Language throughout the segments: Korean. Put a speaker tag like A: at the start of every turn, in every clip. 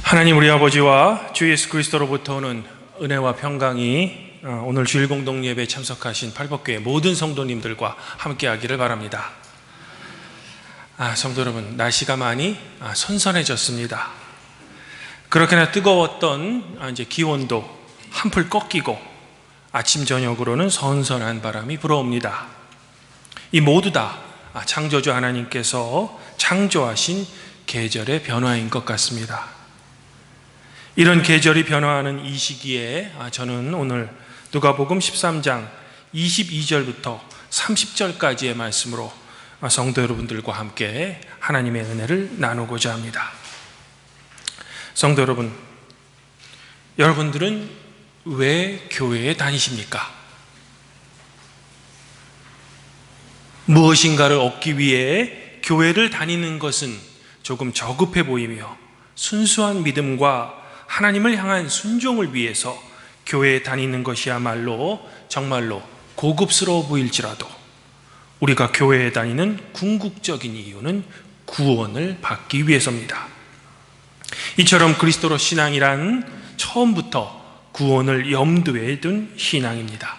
A: 하나님 우리 아버지와 주 예수 그리스도로부터 오는 은혜와 평강이 오늘 주일 공동 예배에 참석하신 팔복교회 모든 성도님들과 함께하기를 바랍니다. 성도 여러분, 날씨가 많이 선선해졌습니다. 그렇게나 뜨거웠던 이제 기온도 한풀 꺾이고 아침 저녁으로는 선선한 바람이 불어옵니다. 이 모두 다 창조주 하나님께서 창조하신 계절의 변화인 것 같습니다. 이런 계절이 변화하는 이 시기에 저는 오늘 누가복음 13장 22절부터 30절까지의 말씀으로 성도 여러분들과 함께 하나님의 은혜를 나누고자 합니다. 성도 여러분, 여러분들은 왜 교회에 다니십니까? 무엇인가를 얻기 위해 교회를 다니는 것은 조금 저급해 보이며 순수한 믿음과 하나님을 향한 순종을 위해서 교회에 다니는 것이야말로 정말로 고급스러워 보일지라도 우리가 교회에 다니는 궁극적인 이유는 구원을 받기 위해서입니다. 이처럼 그리스도로 신앙이란 처음부터 구원을 염두에 둔 신앙입니다.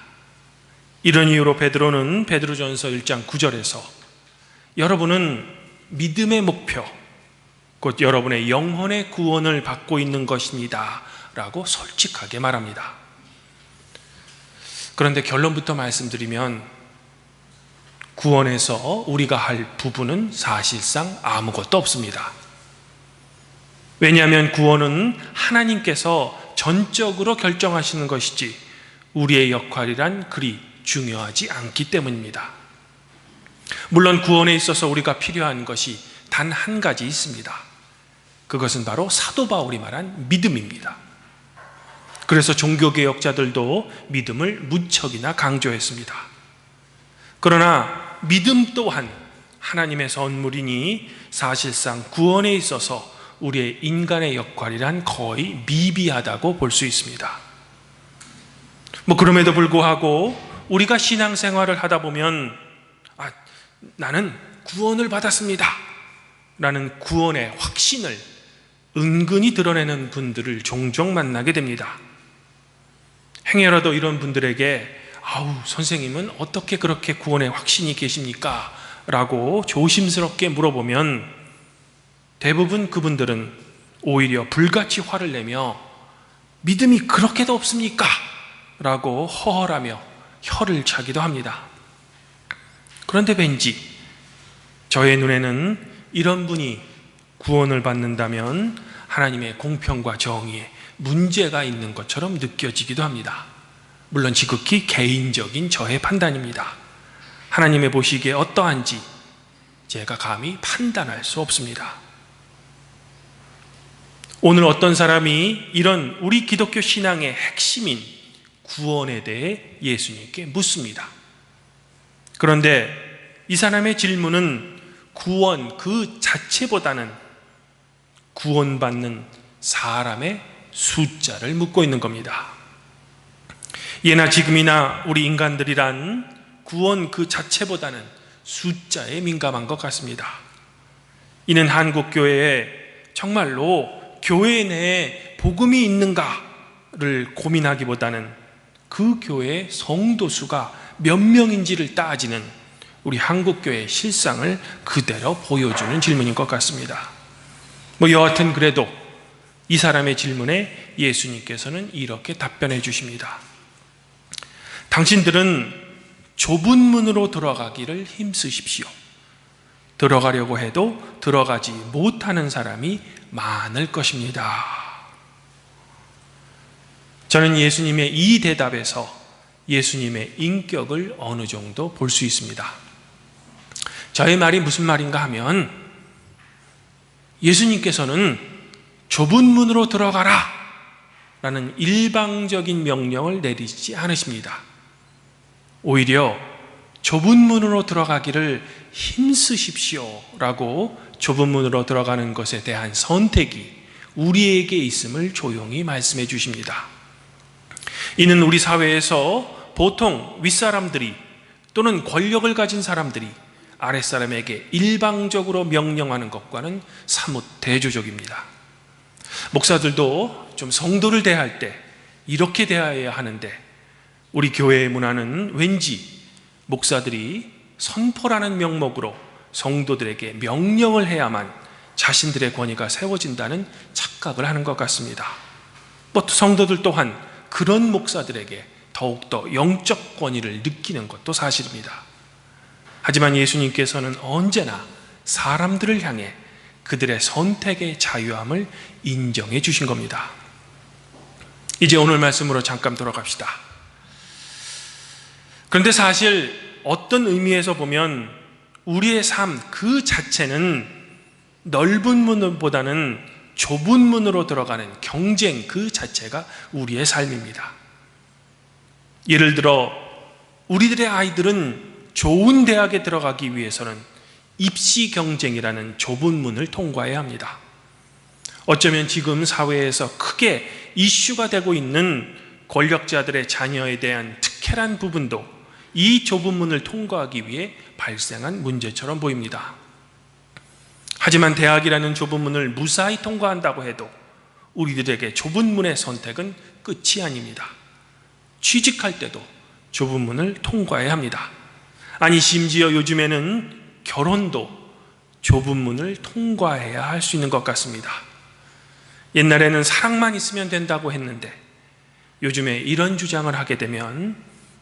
A: 이런 이유로 베드로는 베드로전서 1장 9절에서 여러분은 믿음의 목표, 곧 여러분의 영혼의 구원을 받고 있는 것입니다 라고 솔직하게 말합니다. 그런데 결론부터 말씀드리면 구원에서 우리가 할 부분은 사실상 아무것도 없습니다. 왜냐하면 구원은 하나님께서 전적으로 결정하시는 것이지 우리의 역할이란 그리 중요하지 않기 때문입니다. 물론 구원에 있어서 우리가 필요한 것이 단 한 가지 있습니다. 그것은 바로 사도 바울이 말한 믿음입니다. 그래서 종교개혁자들도 믿음을 무척이나 강조했습니다. 그러나 믿음 또한 하나님의 선물이니 사실상 구원에 있어서 우리의 인간의 역할이란 거의 미비하다고 볼 수 있습니다. 그럼에도 불구하고 우리가 신앙생활을 하다 보면 나는 구원을 받았습니다 라는 구원의 확신을 은근히 드러내는 분들을 종종 만나게 됩니다. 행여라도 이런 분들에게 선생님은 어떻게 그렇게 구원의 확신이 계십니까? 라고 조심스럽게 물어보면 대부분 그분들은 오히려 불같이 화를 내며 믿음이 그렇게도 없습니까? 라고 허허라며 혀를 차기도 합니다. 그런데 왠지 저의 눈에는 이런 분이 구원을 받는다면 하나님의 공평과 정의에 문제가 있는 것처럼 느껴지기도 합니다. 물론 지극히 개인적인 저의 판단입니다. 하나님의 보시기에 어떠한지 제가 감히 판단할 수 없습니다. 오늘 어떤 사람이 이런 우리 기독교 신앙의 핵심인 구원에 대해 예수님께 묻습니다. 그런데 이 사람의 질문은 구원 그 자체보다는 구원받는 사람의 숫자를 묻고 있는 겁니다. 예나 지금이나 우리 인간들이란 구원 그 자체보다는 숫자에 민감한 것 같습니다. 이는 한국교회에 정말로 교회 내에 복음이 있는가를 고민하기보다는 그 교회의 성도 수가 몇 명인지를 따지는 우리 한국교회의 실상을 그대로 보여주는 질문인 것 같습니다. 여하튼 그래도 이 사람의 질문에 예수님께서는 이렇게 답변해 주십니다. 당신들은 좁은 문으로 들어가기를 힘쓰십시오. 들어가려고 해도 들어가지 못하는 사람이 많을 것입니다. 저는 예수님의 이 대답에서 예수님의 인격을 어느 정도 볼 수 있습니다. 저의 말이 무슨 말인가 하면 예수님께서는 좁은 문으로 들어가라 라는 일방적인 명령을 내리지 않으십니다. 오히려 좁은 문으로 들어가기를 힘쓰십시오 라고 좁은 문으로 들어가는 것에 대한 선택이 우리에게 있음을 조용히 말씀해 주십니다. 이는 우리 사회에서 보통 윗사람들이 또는 권력을 가진 사람들이 아랫사람에게 일방적으로 명령하는 것과는 사뭇 대조적입니다. 목사들도 좀 성도를 대할 때 이렇게 대해야 하는데, 우리 교회의 문화는 왠지 목사들이 선포라는 명목으로 성도들에게 명령을 해야만 자신들의 권위가 세워진다는 착각을 하는 것 같습니다. 또 성도들 또한 그런 목사들에게 더욱더 영적 권위를 느끼는 것도 사실입니다. 하지만 예수님께서는 언제나 사람들을 향해 그들의 선택의 자유함을 인정해 주신 겁니다. 이제 오늘 말씀으로 잠깐 돌아갑시다. 그런데 사실 어떤 의미에서 보면 우리의 삶 그 자체는 넓은 문보다는 좁은 문으로 들어가는 경쟁 그 자체가 우리의 삶입니다. 예를 들어 우리들의 아이들은 좋은 대학에 들어가기 위해서는 입시 경쟁이라는 좁은 문을 통과해야 합니다. 어쩌면 지금 사회에서 크게 이슈가 되고 있는 권력자들의 자녀에 대한 특혜란 부분도 이 좁은 문을 통과하기 위해 발생한 문제처럼 보입니다. 하지만 대학이라는 좁은 문을 무사히 통과한다고 해도 우리들에게 좁은 문의 선택은 끝이 아닙니다. 취직할 때도 좁은 문을 통과해야 합니다. 아니, 심지어 요즘에는 결혼도 좁은 문을 통과해야 할 수 있는 것 같습니다. 옛날에는 사랑만 있으면 된다고 했는데 요즘에 이런 주장을 하게 되면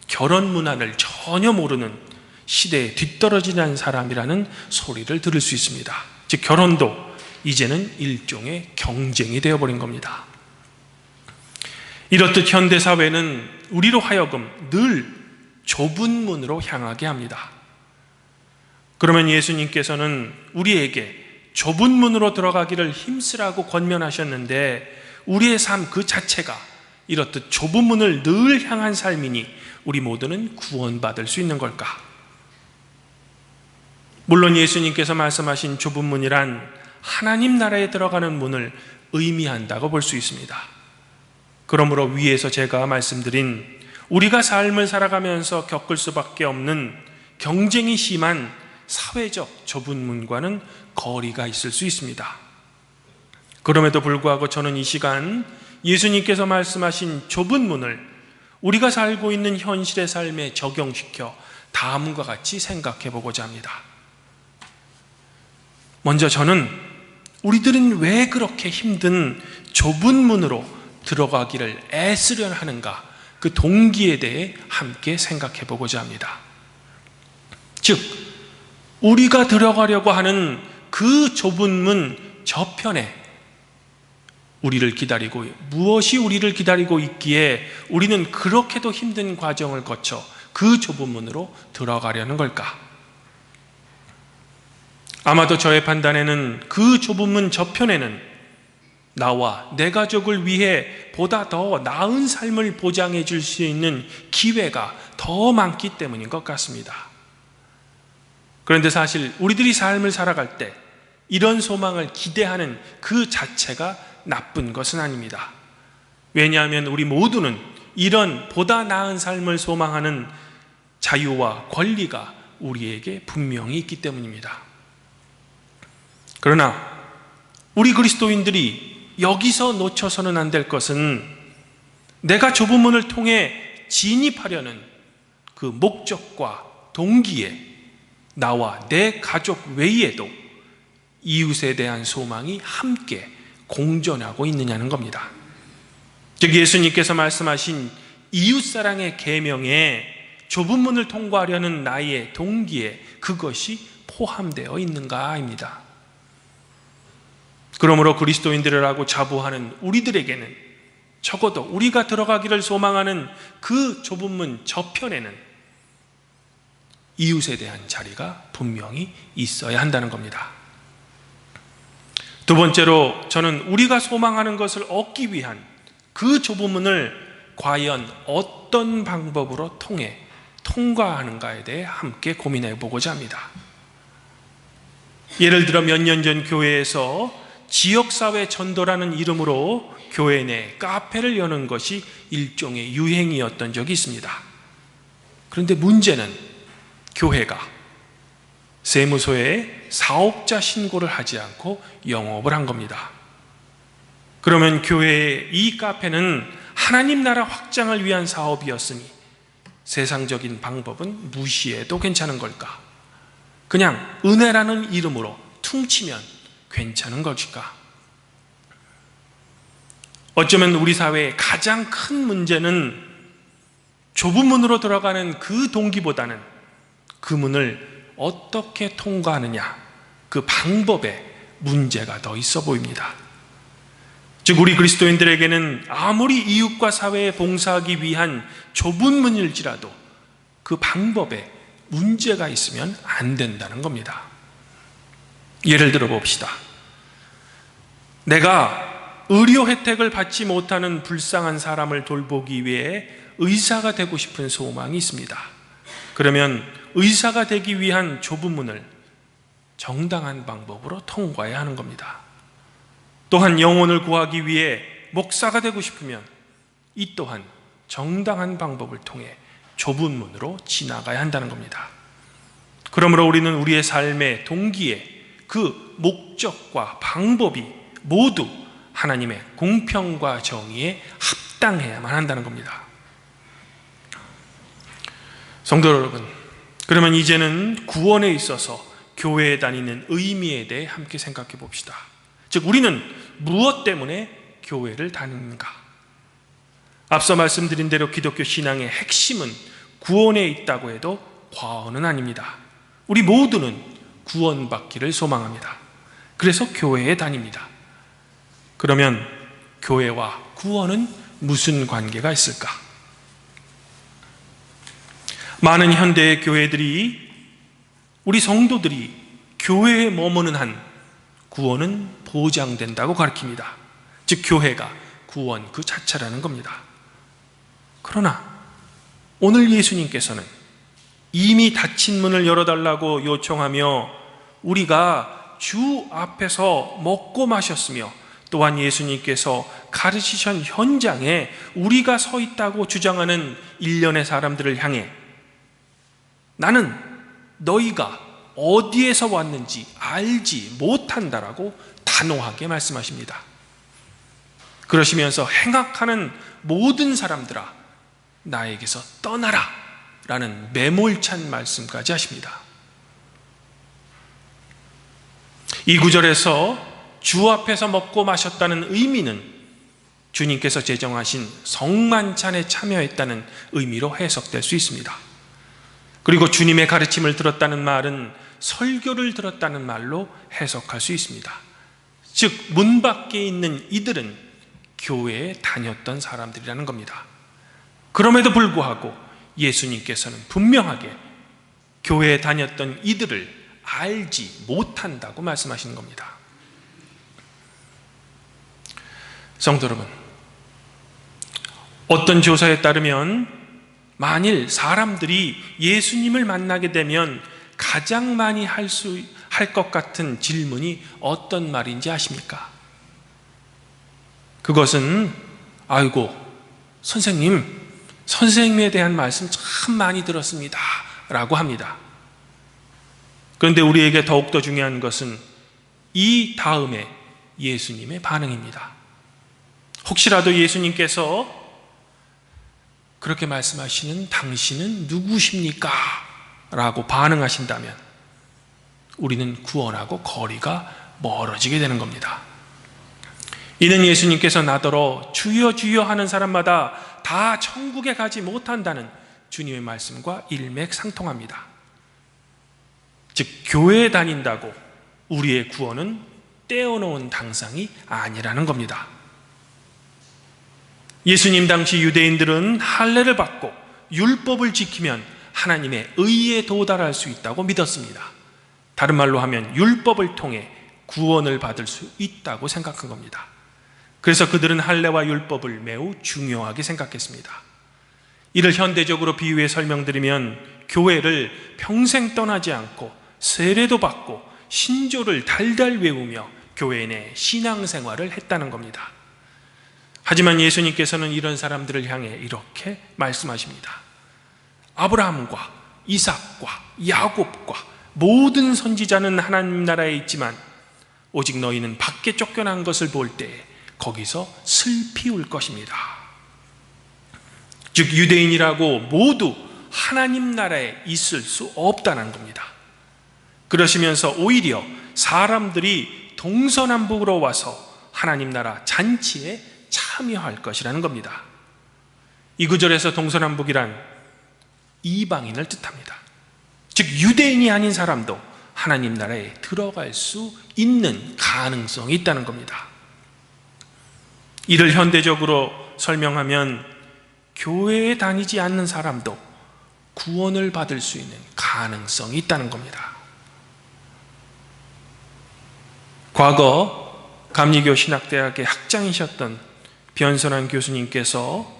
A: 결혼 문화를 전혀 모르는 시대에 뒤떨어지는 사람이라는 소리를 들을 수 있습니다. 즉 결혼도 이제는 일종의 경쟁이 되어버린 겁니다. 이렇듯 현대사회는 우리로 하여금 늘 좁은 문으로 향하게 합니다. 그러면 예수님께서는 우리에게 좁은 문으로 들어가기를 힘쓰라고 권면하셨는데 우리의 삶 그 자체가 이렇듯 좁은 문을 늘 향한 삶이니 우리 모두는 구원받을 수 있는 걸까? 물론 예수님께서 말씀하신 좁은 문이란 하나님 나라에 들어가는 문을 의미한다고 볼 수 있습니다. 그러므로 위에서 제가 말씀드린 우리가 삶을 살아가면서 겪을 수밖에 없는 경쟁이 심한 사회적 좁은 문과는 거리가 있을 수 있습니다. 그럼에도 불구하고 저는 이 시간 예수님께서 말씀하신 좁은 문을 우리가 살고 있는 현실의 삶에 적용시켜 다음과 같이 생각해 보고자 합니다. 먼저 저는 우리들은 왜 그렇게 힘든 좁은 문으로 들어가기를 애쓰려 하는가, 그 동기에 대해 함께 생각해 보고자 합니다. 즉 우리가 들어가려고 하는 그 좁은 문 저편에 무엇이 우리를 기다리고 있기에 우리는 그렇게도 힘든 과정을 거쳐 그 좁은 문으로 들어가려는 걸까? 아마도 저의 판단에는 그 좁은 문 저편에는 나와 내 가족을 위해 보다 더 나은 삶을 보장해 줄 수 있는 기회가 더 많기 때문인 것 같습니다. 그런데 사실 우리들이 삶을 살아갈 때 이런 소망을 기대하는 그 자체가 나쁜 것은 아닙니다. 왜냐하면 우리 모두는 이런 보다 나은 삶을 소망하는 자유와 권리가 우리에게 분명히 있기 때문입니다. 그러나 우리 그리스도인들이 여기서 놓쳐서는 안 될 것은 내가 좁은 문을 통해 진입하려는 그 목적과 동기에 나와 내 가족 외에도 이웃에 대한 소망이 함께 공존하고 있느냐는 겁니다. 즉 예수님께서 말씀하신 이웃사랑의 계명에 좁은 문을 통과하려는 나의 동기에 그것이 포함되어 있는가입니다. 그러므로 그리스도인들이라고 자부하는 우리들에게는 적어도 우리가 들어가기를 소망하는 그 좁은 문 저편에는 이웃에 대한 자리가 분명히 있어야 한다는 겁니다. 두 번째로 저는 우리가 소망하는 것을 얻기 위한 그 좁은 문을 과연 어떤 방법으로 통해 통과하는가에 대해 함께 고민해 보고자 합니다. 예를 들어 몇 년 전 교회에서 지역사회 전도라는 이름으로 교회 내 카페를 여는 것이 일종의 유행이었던 적이 있습니다. 그런데 문제는 교회가 세무서에 사업자 신고를 하지 않고 영업을 한 겁니다. 그러면 교회의 이 카페는 하나님 나라 확장을 위한 사업이었으니 세상적인 방법은 무시해도 괜찮은 걸까? 그냥 은혜라는 이름으로 퉁치면 괜찮은 것일까? 어쩌면 우리 사회의 가장 큰 문제는 좁은 문으로 들어가는 그 동기보다는 그 문을 어떻게 통과하느냐, 그 방법에 문제가 더 있어 보입니다. 즉 우리 그리스도인들에게는 아무리 이웃과 사회에 봉사하기 위한 좁은 문일지라도 그 방법에 문제가 있으면 안 된다는 겁니다. 예를 들어 봅시다. 내가 의료 혜택을 받지 못하는 불쌍한 사람을 돌보기 위해 의사가 되고 싶은 소망이 있습니다. 그러면 의사가 되기 위한 좁은 문을 정당한 방법으로 통과해야 하는 겁니다. 또한 영혼을 구하기 위해 목사가 되고 싶으면 이 또한 정당한 방법을 통해 좁은 문으로 지나가야 한다는 겁니다. 그러므로 우리는 우리의 삶의 동기에 그 목적과 방법이 모두 하나님의 공평과 정의에 합당해야만 한다는 겁니다. 성도 여러분, 그러면 이제는 구원에 있어서 교회에 다니는 의미에 대해 함께 생각해 봅시다. 즉 우리는 무엇 때문에 교회를 다니는가? 앞서 말씀드린 대로 기독교 신앙의 핵심은 구원에 있다고 해도 과언은 아닙니다. 우리 모두는 구원받기를 소망합니다. 그래서 교회에 다닙니다. 그러면 교회와 구원은 무슨 관계가 있을까? 많은 현대의 교회들이, 우리 성도들이 교회에 머무는 한 구원은 보장된다고 가르칩니다. 즉 교회가 구원 그 자체라는 겁니다. 그러나 오늘 예수님께서는 이미 닫힌 문을 열어달라고 요청하며 우리가 주 앞에서 먹고 마셨으며 또한 예수님께서 가르치신 현장에 우리가 서 있다고 주장하는 일련의 사람들을 향해 나는 너희가 어디에서 왔는지 알지 못한다라고 단호하게 말씀하십니다. 그러시면서 행악하는 모든 사람들아 나에게서 떠나라 라는 매몰찬 말씀까지 하십니다. 이 구절에서 주 앞에서 먹고 마셨다는 의미는 주님께서 제정하신 성만찬에 참여했다는 의미로 해석될 수 있습니다. 그리고 주님의 가르침을 들었다는 말은 설교를 들었다는 말로 해석할 수 있습니다. 즉 문 밖에 있는 이들은 교회에 다녔던 사람들이라는 겁니다. 그럼에도 불구하고 예수님께서는 분명하게 교회에 다녔던 이들을 알지 못한다고 말씀하시는 겁니다. 성도 여러분, 어떤 조사에 따르면 만일 사람들이 예수님을 만나게 되면 가장 많이 할 것 같은 질문이 어떤 말인지 아십니까? 그것은 아이고 선생님에 대한 말씀 참 많이 들었습니다 라고 합니다. 그런데 우리에게 더욱더 중요한 것은 이 다음에 예수님의 반응입니다. 혹시라도 예수님께서 그렇게 말씀하시는 당신은 누구십니까? 라고 반응하신다면 우리는 구원하고 거리가 멀어지게 되는 겁니다. 이는 예수님께서 나더러 주여 주여 하는 사람마다 다 천국에 가지 못한다는 주님의 말씀과 일맥상통합니다. 즉 교회에 다닌다고 우리의 구원은 떼어놓은 당상이 아니라는 겁니다. 예수님 당시 유대인들은 할례를 받고 율법을 지키면 하나님의 의에 도달할 수 있다고 믿었습니다. 다른 말로 하면 율법을 통해 구원을 받을 수 있다고 생각한 겁니다. 그래서 그들은 할례와 율법을 매우 중요하게 생각했습니다. 이를 현대적으로 비유해 설명드리면 교회를 평생 떠나지 않고 세례도 받고 신조를 달달 외우며 교회 내 신앙생활을 했다는 겁니다. 하지만 예수님께서는 이런 사람들을 향해 이렇게 말씀하십니다. 아브라함과 이삭과 야곱과 모든 선지자는 하나님 나라에 있지만 오직 너희는 밖에 쫓겨난 것을 볼 때에 거기서 슬피 울 것입니다. 즉 유대인이라고 모두 하나님 나라에 있을 수 없다는 겁니다. 그러시면서 오히려 사람들이 동서남북으로 와서 하나님 나라 잔치에 참여할 것이라는 겁니다. 이 구절에서 동서남북이란 이방인을 뜻합니다. 즉 유대인이 아닌 사람도 하나님 나라에 들어갈 수 있는 가능성이 있다는 겁니다. 이를 현대적으로 설명하면 교회에 다니지 않는 사람도 구원을 받을 수 있는 가능성이 있다는 겁니다. 과거 감리교 신학대학의 학장이셨던 변선한 교수님께서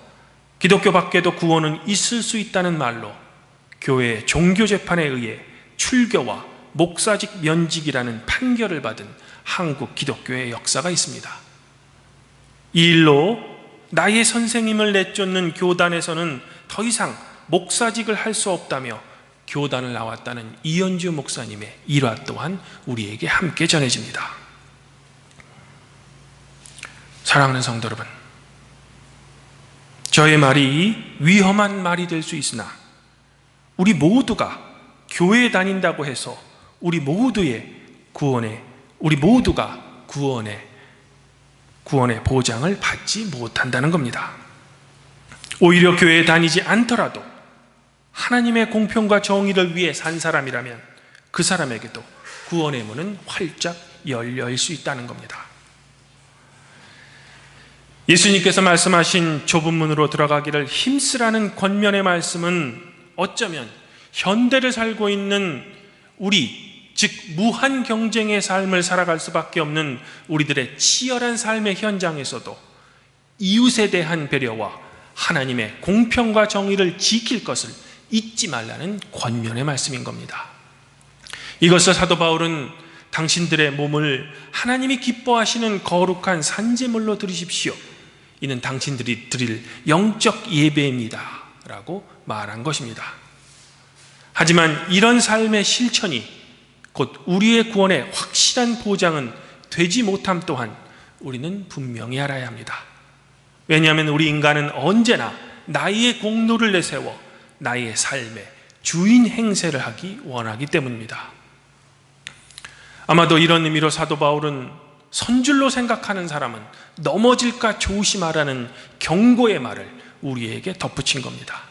A: 기독교 밖에도 구원은 있을 수 있다는 말로 교회의 종교재판에 의해 출교와 목사직 면직이라는 판결을 받은 한국 기독교의 역사가 있습니다. 이 일로 나의 선생님을 내쫓는 교단에서는 더 이상 목사직을 할 수 없다며 교단을 나왔다는 이현주 목사님의 일화 또한 우리에게 함께 전해집니다. 사랑하는 성도 여러분, 저의 말이 위험한 말이 될 수 있으나 우리 모두가 교회에 다닌다고 해서 우리 모두가 구원의 보장을 받지 못한다는 겁니다. 오히려 교회에 다니지 않더라도 하나님의 공평과 정의를 위해 산 사람이라면 그 사람에게도 구원의 문은 활짝 열릴 수 있다는 겁니다. 예수님께서 말씀하신 좁은 문으로 들어가기를 힘쓰라는 권면의 말씀은 어쩌면 현대를 살고 있는 우리, 즉 무한 경쟁의 삶을 살아갈 수밖에 없는 우리들의 치열한 삶의 현장에서도 이웃에 대한 배려와 하나님의 공평과 정의를 지킬 것을 잊지 말라는 권면의 말씀인 겁니다. 이것을 사도 바울은 당신들의 몸을 하나님이 기뻐하시는 거룩한 산제물로 드리십시오. 이는 당신들이 드릴 영적 예배입니다 라고 말한 것입니다. 하지만 이런 삶의 실천이 곧 우리의 구원의 확실한 보장은 되지 못함 또한 우리는 분명히 알아야 합니다. 왜냐하면 우리 인간은 언제나 나의 공로를 내세워 나의 삶의 주인 행세를 하기 원하기 때문입니다. 아마도 이런 의미로 사도 바울은 선줄로 생각하는 사람은 넘어질까 조심하라는 경고의 말을 우리에게 덧붙인 겁니다.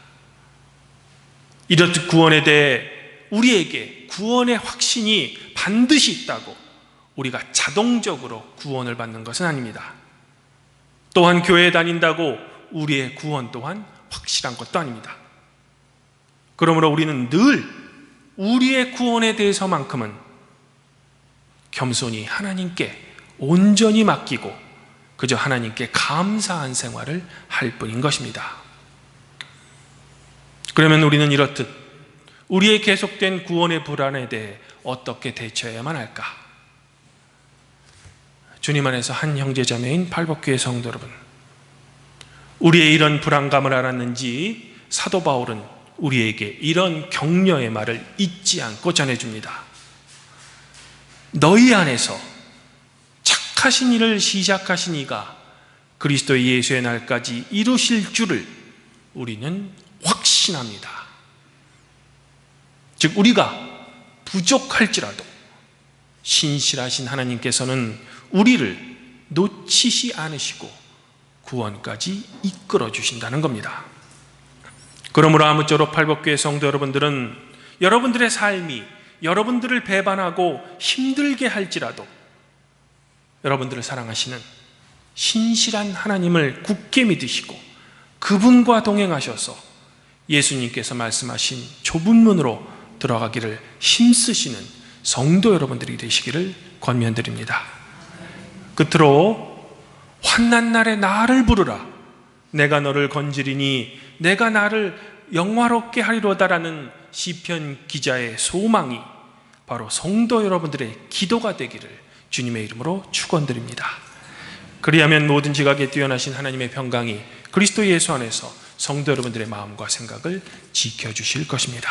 A: 이렇듯 구원에 대해 우리에게 구원의 확신이 반드시 있다고 우리가 자동적으로 구원을 받는 것은 아닙니다. 또한 교회에 다닌다고 우리의 구원 또한 확실한 것도 아닙니다. 그러므로 우리는 늘 우리의 구원에 대해서만큼은 겸손히 하나님께 온전히 맡기고 그저 하나님께 감사한 생활을 할 뿐인 것입니다. 그러면 우리는 이렇듯 우리의 계속된 구원의 불안에 대해 어떻게 대처해야만 할까? 주님 안에서 한 형제자매인 팔복교회 성도 여러분, 우리의 이런 불안감을 알았는지 사도 바울은 우리에게 이런 격려의 말을 잊지 않고 전해줍니다. 너희 안에서 착하신 일을 시작하신 이가 그리스도 예수의 날까지 이루실 줄을 우리는 확신합니다. 즉 우리가 부족할지라도 신실하신 하나님께서는 우리를 놓치시 않으시고 구원까지 이끌어 주신다는 겁니다. 그러므로 아무쪼록 팔복교회 성도 여러분들은 여러분들의 삶이 여러분들을 배반하고 힘들게 할지라도 여러분들을 사랑하시는 신실한 하나님을 굳게 믿으시고 그분과 동행하셔서 예수님께서 말씀하신 좁은 문으로 들어가기를 힘쓰시는 성도 여러분들이 되시기를 권면드립니다. 끝으로 환난 날에 나를 부르라 내가 너를 건지리니 내가 나를 영화롭게 하리로다라는 시편 기자의 소망이 바로 성도 여러분들의 기도가 되기를 주님의 이름으로 축원드립니다. 그리하면 모든 지각에 뛰어나신 하나님의 평강이 그리스도 예수 안에서 성도 여러분들의 마음과 생각을 지켜주실 것입니다.